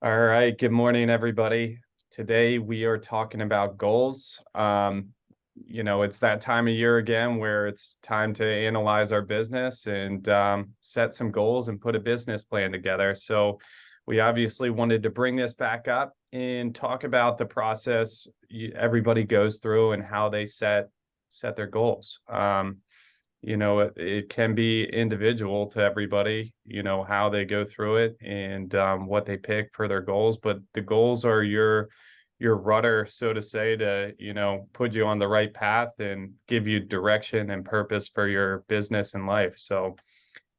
All right, good morning, everybody. Today we are talking about goals. It's that time of year again where it's time to analyze our business and set some goals and put a business plan together. So we obviously wanted to bring this back up and talk about the process everybody goes through and how they set their goals. It can be individual to everybody, how they go through it and what they pick for their goals. But the goals are your rudder, so to say, to, put you on the right path and give you direction and purpose for your business and life. So,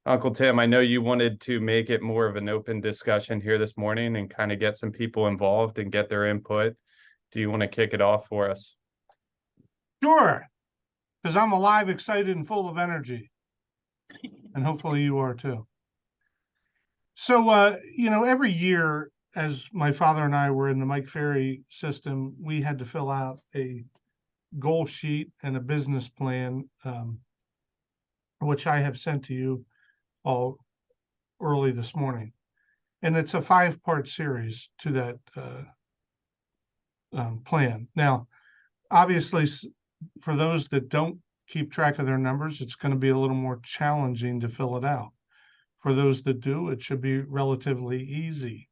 Uncle Tim, I know you wanted to make it more of an open discussion here this morning and kind of get some people involved and get their input. Do you want to kick it off for us? Sure, because I'm alive, excited, and full of energy, and hopefully you are too. So, every year, as my father and I were in the Mike Ferry system, we had to fill out a goal sheet and a business plan, which I have sent to you all early this morning. And it's a 5-part series to that plan. Now, obviously, for those that don't keep track of their numbers, it's going to be a little more challenging to fill it out. For those that do, it should be relatively easy.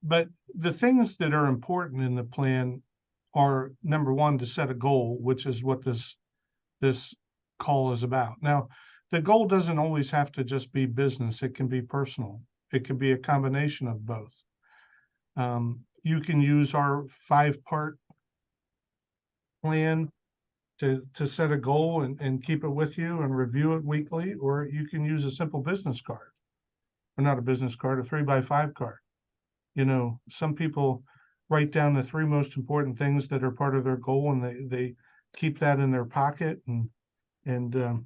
But the things that are important in the plan are, number one, to set a goal, which is what this call is about. Now, the goal doesn't always have to just be business. It can be personal. It can be a combination of both. You can use our 5-part plan to set a goal and keep it with you and review it weekly, or you can use a simple business card, or not a business card, a 3x5 card. Some people write down the 3 most important things that are part of their goal, and they keep that in their pocket, and it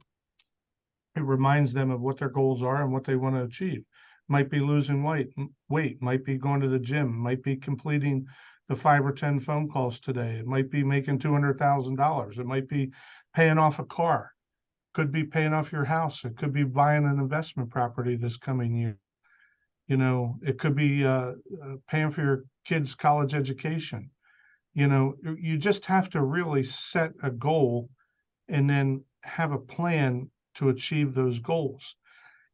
reminds them of what their goals are and what they want to achieve. Might be losing weight, might be going to the gym, might be completing the 5 or 10 phone calls today. It might be making $200,000. It might be paying off a car. Could be paying off your house. It could be buying an investment property this coming year. It could be paying for your kids' college education. You just have to really set a goal and then have a plan to achieve those goals.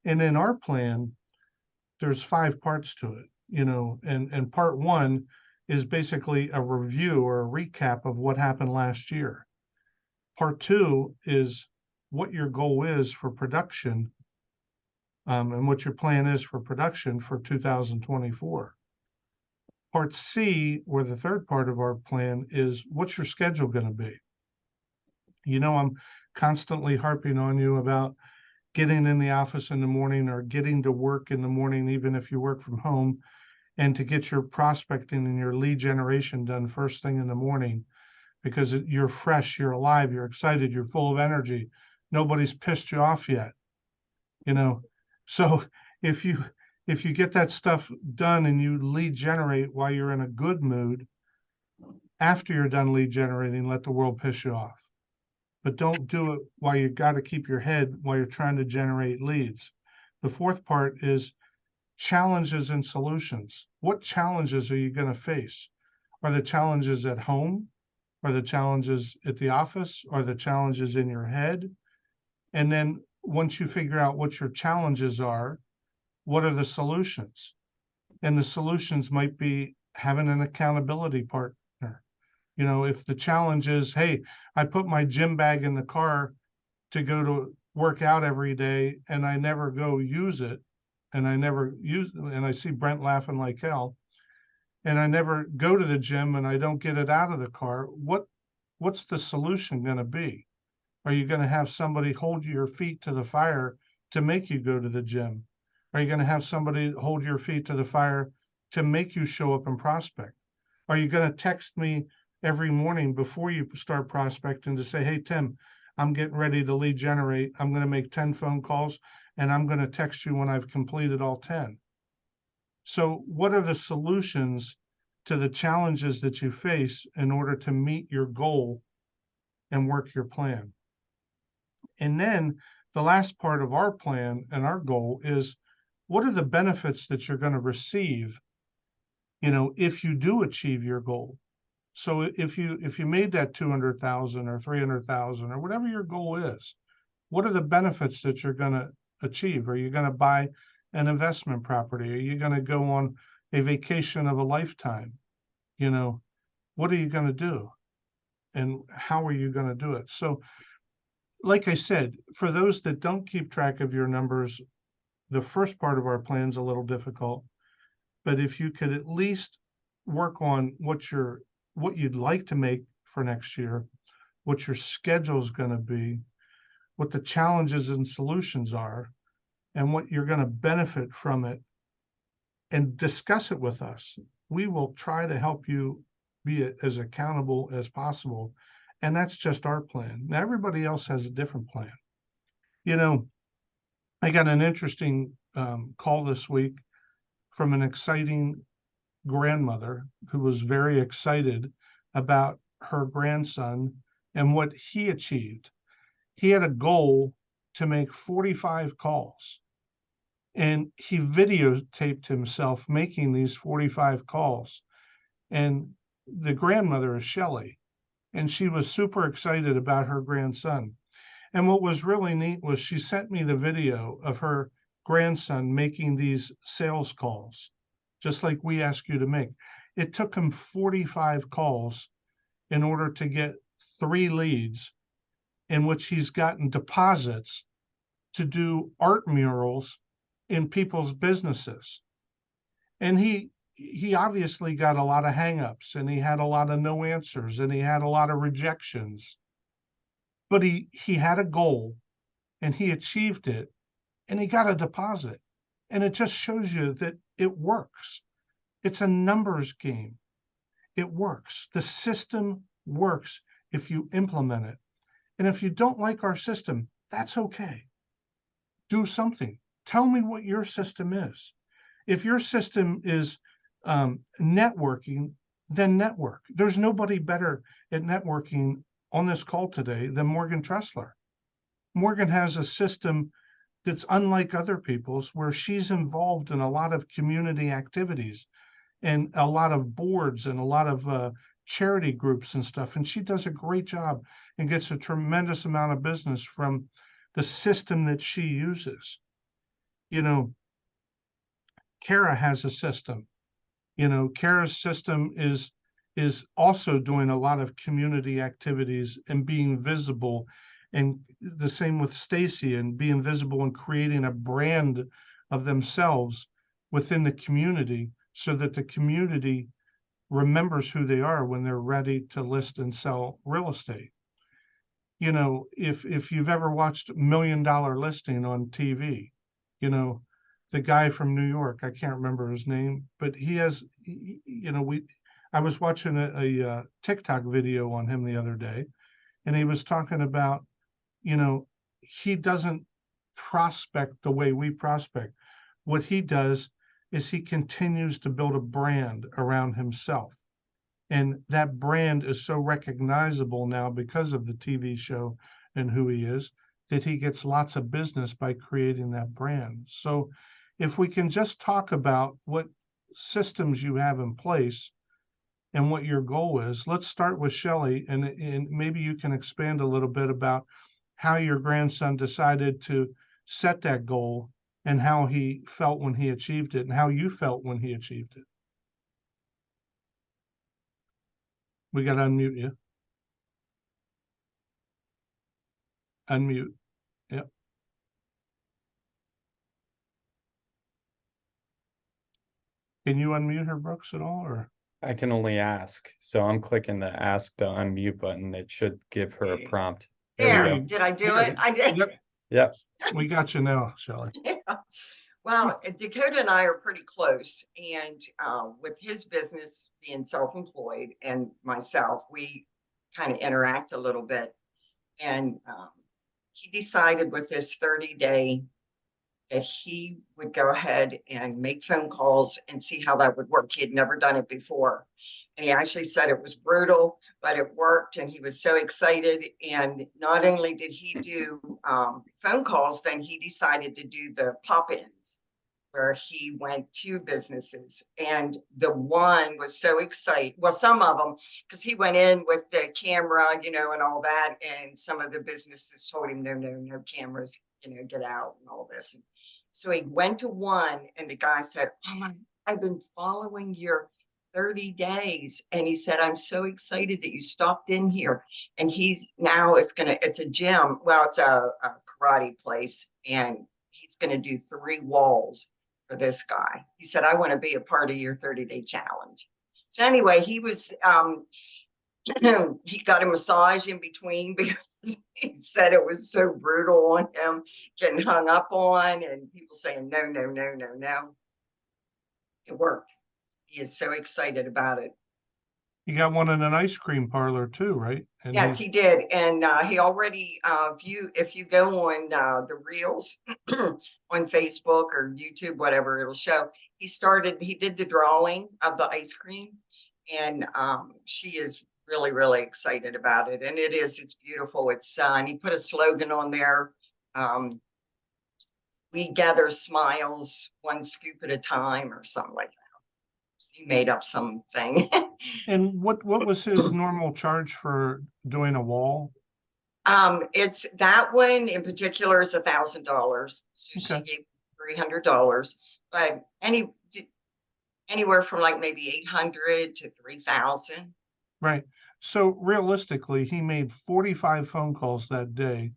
And in our plan, there's 5 parts to it, and part 1 is basically a review or a recap of what happened last year. Part 2 is what your goal is for production, and what your plan is for production for 2024. Part C, or the 3rd part of our plan, is what's your schedule going to be? I'm constantly harping on you about getting in the office in the morning or getting to work in the morning, even if you work from home, and to get your prospecting and your lead generation done first thing in the morning, because you're fresh, you're alive, you're excited, you're full of energy. Nobody's pissed you off yet. So if you get that stuff done and you lead generate while you're in a good mood, after you're done lead generating, let the world piss you off. But don't do it while you got to keep your head while you're trying to generate leads. The 4th part is challenges and solutions. What challenges are you going to face? Are the challenges at home? Are the challenges at the office? Are the challenges in your head? And then once you figure out what your challenges are, what are the solutions? And the solutions might be having an accountability partner. If the challenge is, hey, I put my gym bag in the car to go to work out every day and I never go use it, and I see Brent laughing like hell, and I never go to the gym and I don't get it out of the car, what's the solution going to be? Are you going to have somebody hold your feet to the fire to make you go to the gym? Are you going to have somebody hold your feet to the fire to make you show up and prospect? Are you going to text me every morning before you start prospecting to say, hey, Tim, I'm getting ready to lead generate. I'm going to make 10 phone calls, and I'm going to text you when I've completed all 10. So what are the solutions to the challenges that you face in order to meet your goal and work your plan? And then the last part of our plan and our goal is, what are the benefits that you're going to receive if you do achieve your goal. So if you made that 200,000 or 300,000 or whatever your goal is, what are the benefits that you're going to achieve? Are you going to buy an investment property? Are you going to go on a vacation of a lifetime? What are you going to do? And how are you going to do it? So, like I said, for those that don't keep track of your numbers, the first part of our plan is a little difficult. But if you could at least work on what you'd like to make for next year, what your schedule is going to be, what the challenges and solutions are, and what you're going to benefit from it, and discuss it with us. We will try to help you be as accountable as possible. And that's just our plan. Now, everybody else has a different plan. I got an interesting call this week from an exciting grandmother who was very excited about her grandson and what he achieved. He had a goal to make 45 calls, and he videotaped himself making these 45 calls. And the grandmother is Shelley, and she was super excited about her grandson. And what was really neat was she sent me the video of her grandson making these sales calls, just like we ask you to make. It took him 45 calls in order to get 3 leads, in which he's gotten deposits to do art murals in people's businesses. And he obviously got a lot of hangups, and he had a lot of no answers, and he had a lot of rejections. But he had a goal, and he achieved it, and he got a deposit. And it just shows you that it works. It's a numbers game. It works. The system works if you implement it. And if you don't like our system, that's okay. Do something. Tell me what your system is. If your system is networking, then network. There's nobody better at networking on this call today than Morgan Tressler. Morgan has a system that's unlike other people's, where she's involved in a lot of community activities and a lot of boards and a lot of charity groups and stuff. And she does a great job and gets a tremendous amount of business from the system that she uses. Kara has a system. Kara's system is also doing a lot of community activities and being visible, and the same with Stacy, and being visible and creating a brand of themselves within the community, so that the community remembers who they are when they're ready to list and sell real estate. If you've ever watched $1 Million Listing on TV, the guy from New York, I can't remember his name, but he has, I was watching a TikTok video on him the other day, and he was talking about, he doesn't prospect the way we prospect. What he does is he continues to build a brand around himself. And that brand is so recognizable now because of the TV show and who he is, that he gets lots of business by creating that brand. So if we can just talk about what systems you have in place and what your goal is, let's start with Shelley, and maybe you can expand a little bit about how your grandson decided to set that goal and how he felt when he achieved it and how you felt when he achieved it. We got to unmute you. Unmute. Yep. Can you unmute her, Brooks, at all, or? I can only ask. So I'm clicking the ask the unmute button. It should give her a prompt. There we go. Did I do it? I did. Yep. Yep. We got you now, Shelley. Yeah. Well, Dakota and I are pretty close, and with his business being self-employed and myself, we kind of interact a little bit. And he decided with this 30-day that he would go ahead and make phone calls and see how that would work. He had never done it before. And he actually said it was brutal, but it worked. And he was so excited. And not only did he do phone calls, then he decided to do the pop-ins where he went to businesses, and the one was so excited. Well, some of them, because he went in with the camera, you know, and all that, and some of the businesses told him, no, no, no cameras, you know, get out and all this. And so he went to one, and the guy said, oh my, I've been following your 30 days. And he said, I'm so excited that you stopped in here. And he's now it's a gym. Well, it's a karate place. And he's going to do 3 walls for this guy. He said, I want to be a part of your 30-day challenge. So anyway, he was, he got a massage in between because he said it was so brutal on him, getting hung up on, and people saying, no, no, no, no, no. It worked. He is so excited about it. You got one in an ice cream parlor too, right? And Yes, he did. And he already, if you go on the reels on Facebook or YouTube, whatever it'll show, he did the drawing of the ice cream, and she is really, really excited about it. And it's beautiful. And he put a slogan on there. We gather smiles, one scoop at a time, or something like that. He made up something. And what was his normal charge for doing a wall? It's that one in particular is $1,000. So Okay. she gave $300, but anywhere from like maybe 800 to 3,000. Right. So realistically, he made 45 phone calls that day,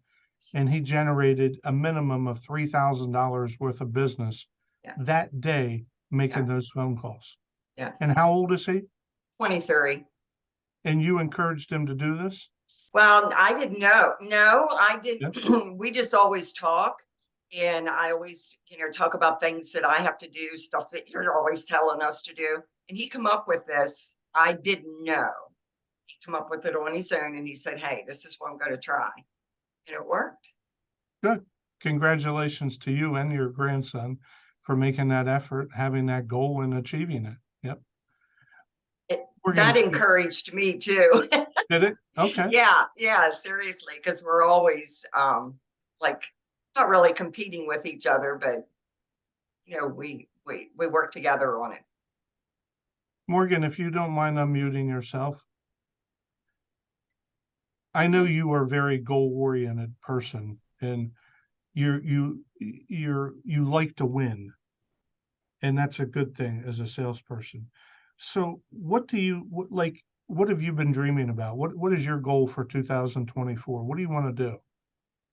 and he generated a minimum of $3,000 worth of business Yes. that day making Yes. those phone calls. Yes. And how old is he? 23. And you encouraged him to do this? Well, I didn't know. No, I didn't. We just always talk. And I always, you know, talk about things that I have to do, stuff that you're always telling us to do. And he come up with this. I didn't know. He come up with it on his own, and he said, hey, this is what I'm going to try. And it worked. Good. Congratulations to you and your grandson for making that effort, having that goal, and achieving it. Yep. That encouraged me too. Did it? Okay. Yeah, seriously, because we're always like not really competing with each other, but you know, we work together on it. Morgan, if you don't mind unmuting yourself. I know you are a very goal-oriented person, and you like to win, and that's a good thing as a salesperson. So what have you been dreaming about? What is your goal for 2024? What do you want to do?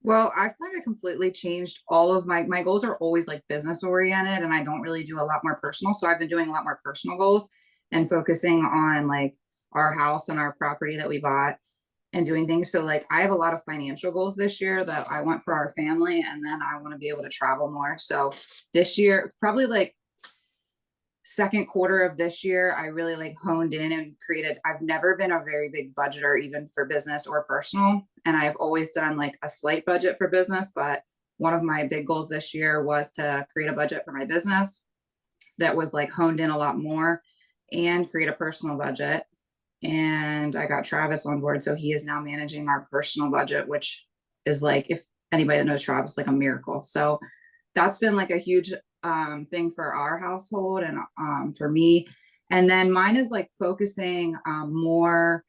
Well, I've kind of completely changed all of my goals are always like business oriented, and I don't really do a lot more personal. So I've been doing a lot more personal goals and focusing on like our house and our property that we bought and doing things. So like I have a lot of financial goals this year that I want for our family, and then I want to be able to travel more. So this year, probably like second quarter of this year, I really like honed in and created. I've never been a very big budgeter, even for business or personal. And I've always done like a slight budget for business. But one of my big goals this year was to create a budget for my business that was like honed in a lot more, and create a personal budget. And I got Travis on board. So he is now managing our personal budget, which is like, if anybody that knows Travis, like a miracle. So that's been like a huge thing for our household and for me. And then mine is like focusing more.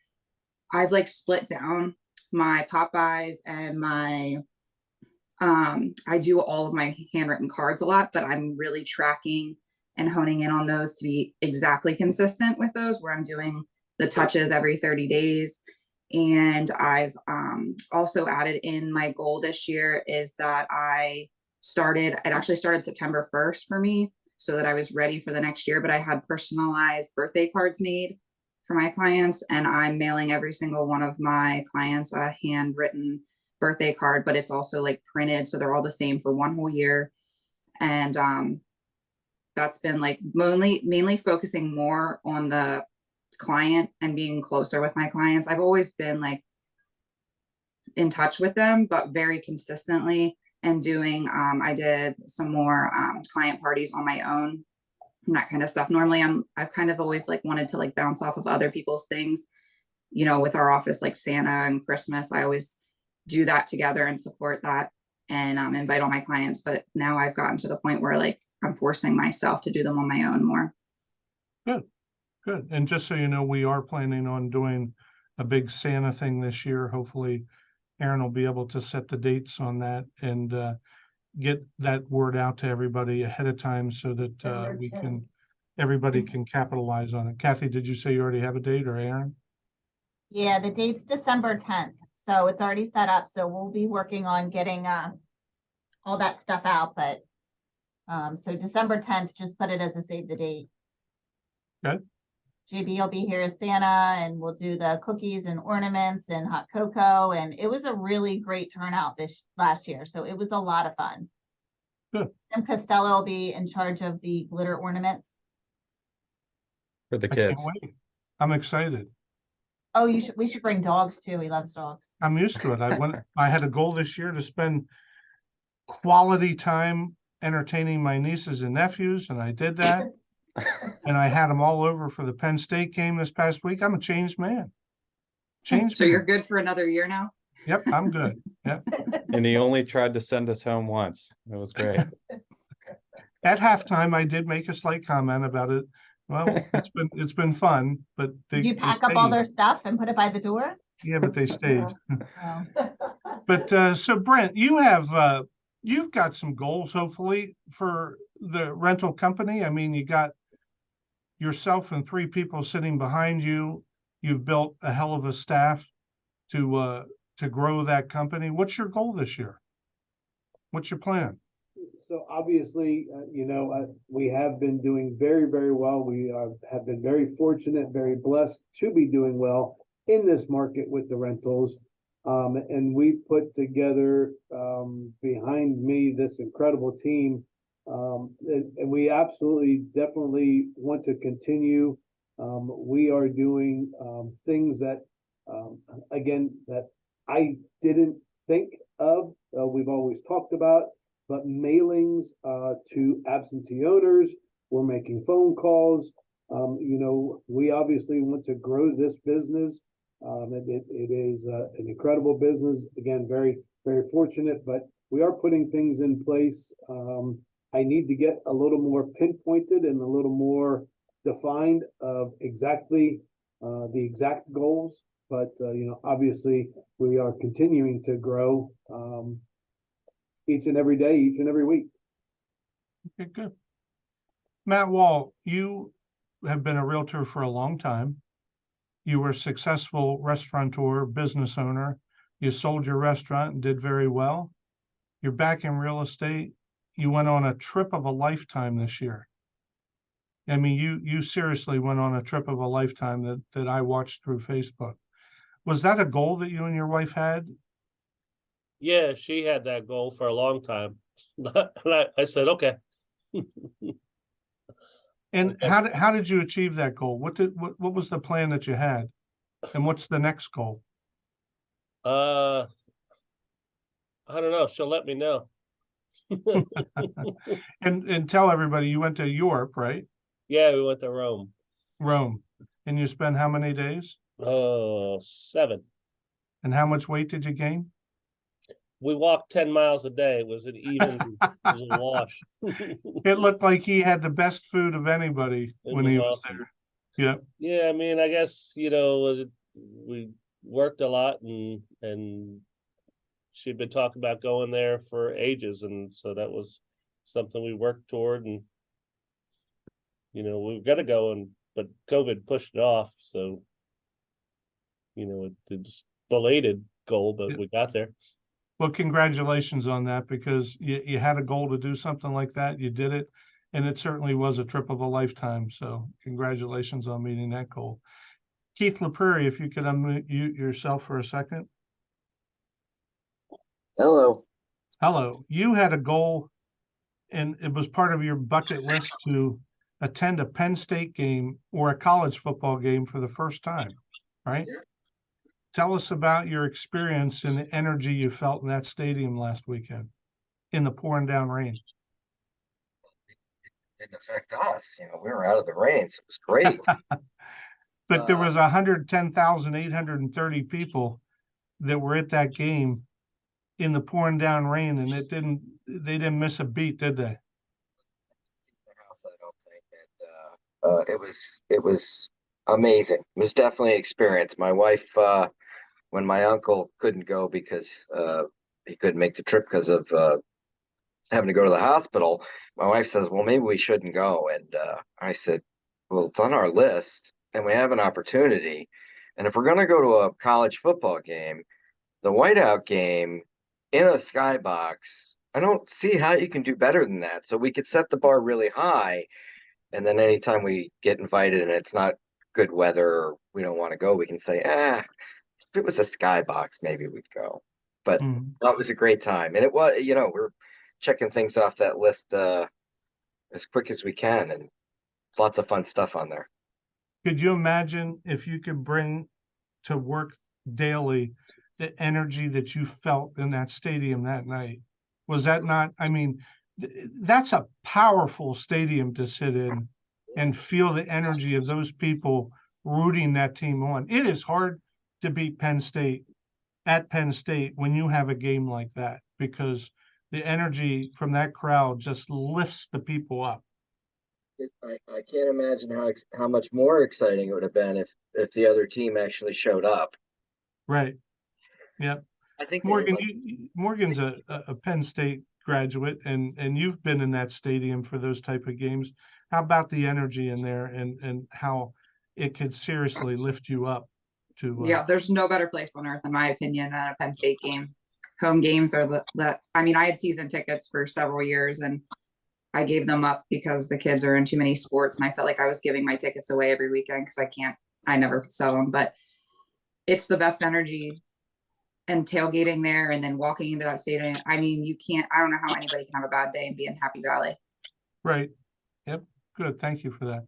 I've like split down my Popeyes and my I do all of my handwritten cards a lot, but I'm really tracking and honing in on those to be exactly consistent with those, where I'm doing the touches every 30 days. And I've also added in my goal this year is that it actually started September 1st for me, so that I was ready for the next year, but I had personalized birthday cards made for my clients, and I'm mailing every single one of my clients a handwritten birthday card, but it's also like printed, so they're all the same for one whole year. And that's been like mainly focusing more on the client and being closer with my clients. I've always been like in touch with them, but very consistently, and doing I did some more client parties on my own and that kind of stuff. Normally I've kind of always like wanted to like bounce off of other people's things, you know, with our office, like Santa and Christmas. I always do that together and support that and invite all my clients. But now I've gotten to the point where like I'm forcing myself to do them on my own more. Good, good. And just so you know, we are planning on doing a big Santa thing this year. Hopefully Aaron will be able to set the dates on that and get that word out to everybody ahead of time so that everybody can capitalize on it. Kathy, did you say you already have a date, or Aaron? Yeah, the date's December 10th, so it's already set up. So we'll be working on getting all that stuff out. But so December 10th, just put it as a save the date. Good. JB will be here as Santa, and we'll do the cookies and ornaments and hot cocoa. And it was a really great turnout this last year, so it was a lot of fun. Good. Tim Costello will be in charge of the glitter ornaments. For the I can't kids. wait. I'm excited. Oh, we should bring dogs too. He loves dogs. I'm used to it. I had a goal this year to spend quality time entertaining my nieces and nephews, and I did that. And I had them all over for the Penn State game this past week. I'm a changed man. So you're good for another year now? Yep, I'm good. Yep. And he only tried to send us home once. It was great. At halftime, I did make a slight comment about it. Well, it's been fun, but Did you pack up all their stuff and put it by the door? Yeah, but they stayed. Oh. But so Brent, you've got some goals hopefully for the rental company. I mean, you got yourself and 3 people sitting behind you. You've built a hell of a staff to grow that company. What's your goal this year? What's your plan? So obviously, we have been doing very, very well. We have been very fortunate, very blessed to be doing well in this market with the rentals. And we put together behind me this incredible team. And we absolutely, definitely want to continue. We are doing things that, again, that I didn't think of. We've always talked about, but mailings to absentee owners. We're making phone calls. We obviously want to grow this business. It is an incredible business. Again, very, very fortunate, but we are putting things in place. I need to get a little more pinpointed and a little more defined of exactly the exact goals. But, obviously we are continuing to grow each and every day, each and every week. Okay, good. Matt Wall, you have been a realtor for a long time. You were a successful restaurateur, business owner. You sold your restaurant and did very well. You're back in real estate. You went on a trip of a lifetime this year. I mean, you seriously went on a trip of a lifetime that I watched through Facebook. Was that a goal that you and your wife had? Yeah, she had that goal for a long time. I said, okay. And how did you achieve that goal? What was the plan that you had? And what's the next goal? I don't know. She'll let me know. And tell everybody you went to Europe, right? Yeah, we went to Rome. Rome. And you spent how many days? 7. And how much weight did you gain? We walked 10 miles a day. It was a wash. It looked like he had the best food of anybody when he was awesome. there. Yeah. Yeah, I mean, I guess, we worked a lot and she'd been talking about going there for ages. And so that was something we worked toward, and, we were going to go, but COVID pushed it off. So, it's belated goal, but we got there. Well, congratulations on that, because you had a goal to do something like that. You did it, and it certainly was a trip of a lifetime. So congratulations on meeting that goal. Keith LaPrairie, if you could unmute yourself for a second. Hello. Hello. You had a goal, and it was part of your bucket list to attend a Penn State game or a college football game for the first time, right? Yeah. Tell us about your experience and the energy you felt in that stadium last weekend in the pouring down rain. It didn't affect us. We were out of the rain, so it was great. But there was 110,830 people that were at that game in the pouring down rain, and they didn't miss a beat, did they? it was amazing. It was definitely an experience. My wife, when my uncle couldn't go because he couldn't make the trip because of having to go to the hospital, my wife says, "Well, maybe we shouldn't go." And I said, "Well, it's on our list, and we have an opportunity. And if we're going to go to a college football game, the whiteout game in a skybox, I don't see how you can do better than that. So we could set the bar really high, and then anytime we get invited and it's not good weather or we don't want to go, we can say, if it was a skybox, maybe we'd go." But Mhm. that was a great time. And it was, we're checking things off that list as quick as we can, and lots of fun stuff on there. Could you imagine if you could bring to work daily the energy that you felt in that stadium that night? Was that not, I mean, that's a powerful stadium to sit in and feel the energy of those people rooting that team on. It is hard to beat Penn State at Penn State when you have a game like that, because the energy from that crowd just lifts the people up. I can't imagine how much more exciting it would have been if the other team actually showed up. Right. Yep. I think Morgan, Morgan's a Penn State graduate, and you've been in that stadium for those type of games. How about the energy in there, and how it could seriously lift you up to Yeah, there's no better place on earth, in my opinion, than a Penn State game. Home games are I mean, I had season tickets for several years and I gave them up because the kids are in too many sports, and I felt like I was giving my tickets away every weekend because I never could sell them. But it's the best energy, and tailgating there and then walking into that stadium. I mean, I don't know how anybody can have a bad day and be in Happy Valley. Right. Yep. Good. Thank you for that.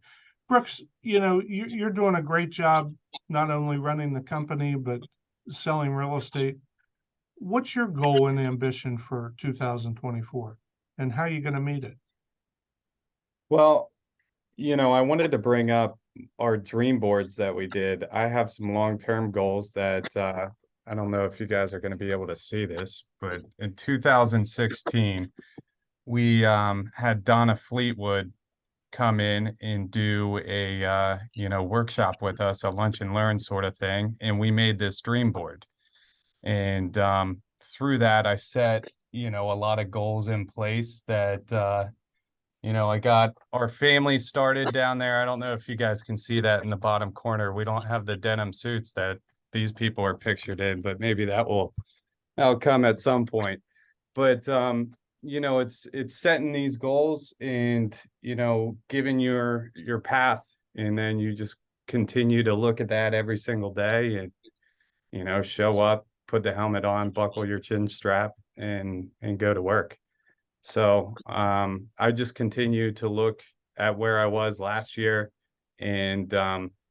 Brooks, you're doing a great job, not only running the company, but selling real estate. What's your goal and ambition for 2024, and how are you going to meet it? Well, I wanted to bring up our dream boards that we did. I have some long-term goals that I don't know if you guys are going to be able to see this, but in 2016, we had Donna Fleetwood come in and do a workshop with us, a lunch and learn sort of thing, and we made this dream board. And through that, I set a lot of goals in place that I got our family started down there. I don't know if you guys can see that in the bottom corner. We don't have the denim suits that these people are pictured in, but maybe that'll come at some point. But it's setting these goals and giving your path, and then you just continue to look at that every single day and show up, put the helmet on, buckle your chin strap, and go to work. So I just continue to look at where I was last year and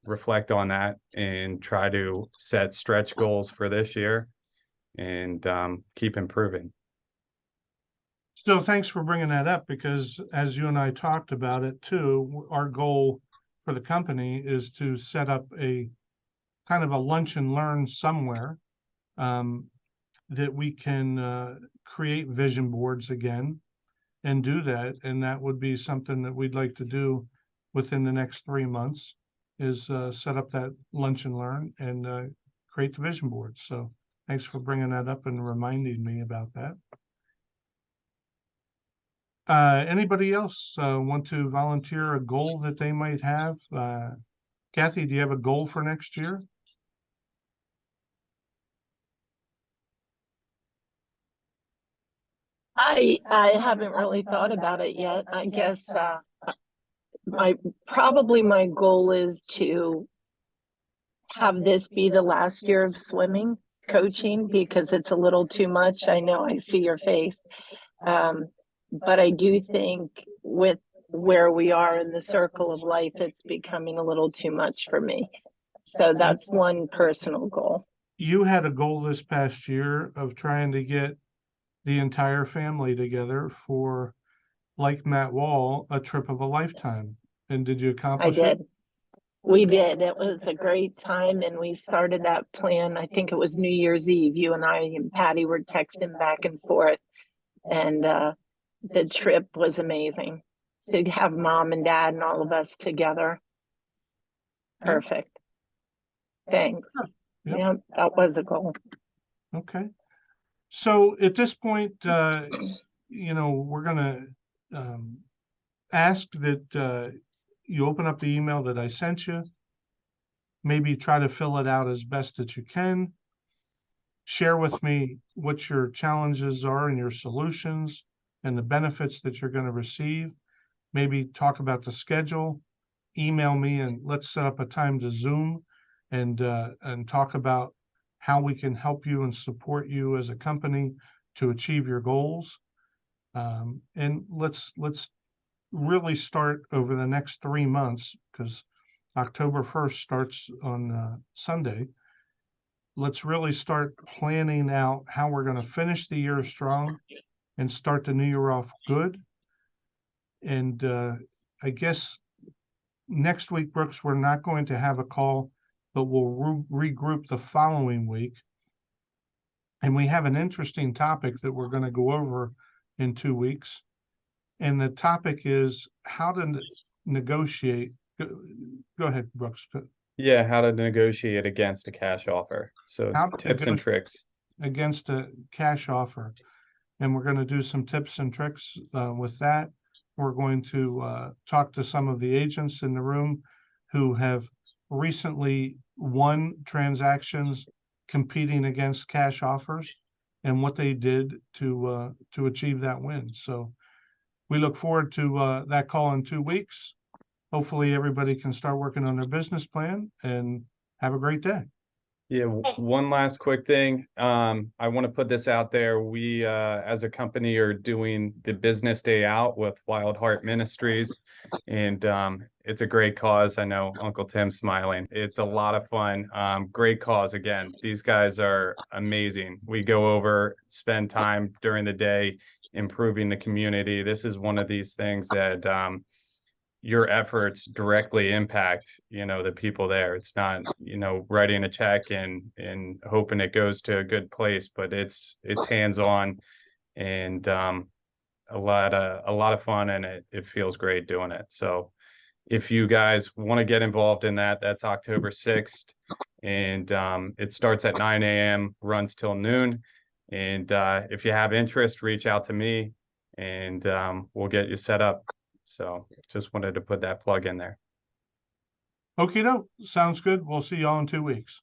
reflect on that and try to set stretch goals for this year and keep improving. So thanks for bringing that up, because as you and I talked about it too, our goal for the company is to set up a kind of a lunch and learn somewhere that we can create vision boards again and do that. And that would be something that we'd like to do within the next 3 months, is set up that lunch and learn and create the vision boards. So thanks for bringing that up and reminding me about that. Anybody else want to volunteer a goal that they might have? Kathy, do you have a goal for next year? I haven't really thought about it yet. I guess my goal is to have this be the last year of swimming coaching, because it's a little too much. I know, I see your face. But I do think with where we are in the circle of life, it's becoming a little too much for me. So that's one personal goal. You had a goal this past year of trying to get the entire family together for, like Matt Wall, a trip of a lifetime. And did you accomplish it? I did. We did. It was a great time, and we started that plan. I think it was New Year's Eve. You and I and Patty were texting back and forth, and the trip was amazing. to have mom and dad and all of us together. Yeah. Perfect. Thanks. Yeah. Yeah, that was a goal. Okay. So at this point, we're gonna ask that you open up the email that I sent you. Maybe try to fill it out as best that you can. Share with me what your challenges are and your solutions and the benefits that you're going to receive. Maybe talk about the schedule. Email me and let's set up a time to Zoom and talk about how we can help you and support you as a company to achieve your goals. And let's really start over the next 3 months, because October 1st starts on Sunday. Let's really start planning out how we're going to finish the year strong and start the new year off good. And I guess next week, Brooks, we're not going to have a call, but we'll regroup the following week. And we have an interesting topic that we're going to go over in 2 weeks. And the topic is how to negotiate. Go ahead, Brooks. Yeah, how to negotiate against a cash offer. So How to tips and tricks. Against a cash offer. And we're going to do some tips and tricks with that. We're going to talk to some of the agents in the room who have recently won transactions competing against cash offers and what they did to achieve that win. So we look forward to that call in 2 weeks. Hopefully everybody can start working on their business plan, and have a great day. Yeah, one last quick thing. I want to put this out there. We, as a company, are doing the business day out with Wild Heart Ministries, and it's a great cause. I know Uncle Tim's smiling. It's a lot of fun. Great cause. Again, these guys are amazing. We go over, spend time during the day improving the community. This is one of these things that your efforts directly impact, the people there. It's not, writing a check and hoping it goes to a good place, but it's hands-on and a lot of fun, and it feels great doing it. So if you guys want to get involved in that, that's October 6th, and it starts at 9 a.m., runs till noon. And if you have interest, reach out to me and we'll get you set up. So just wanted to put that plug in there. Okie doke. Sounds good. We'll see y'all in 2 weeks.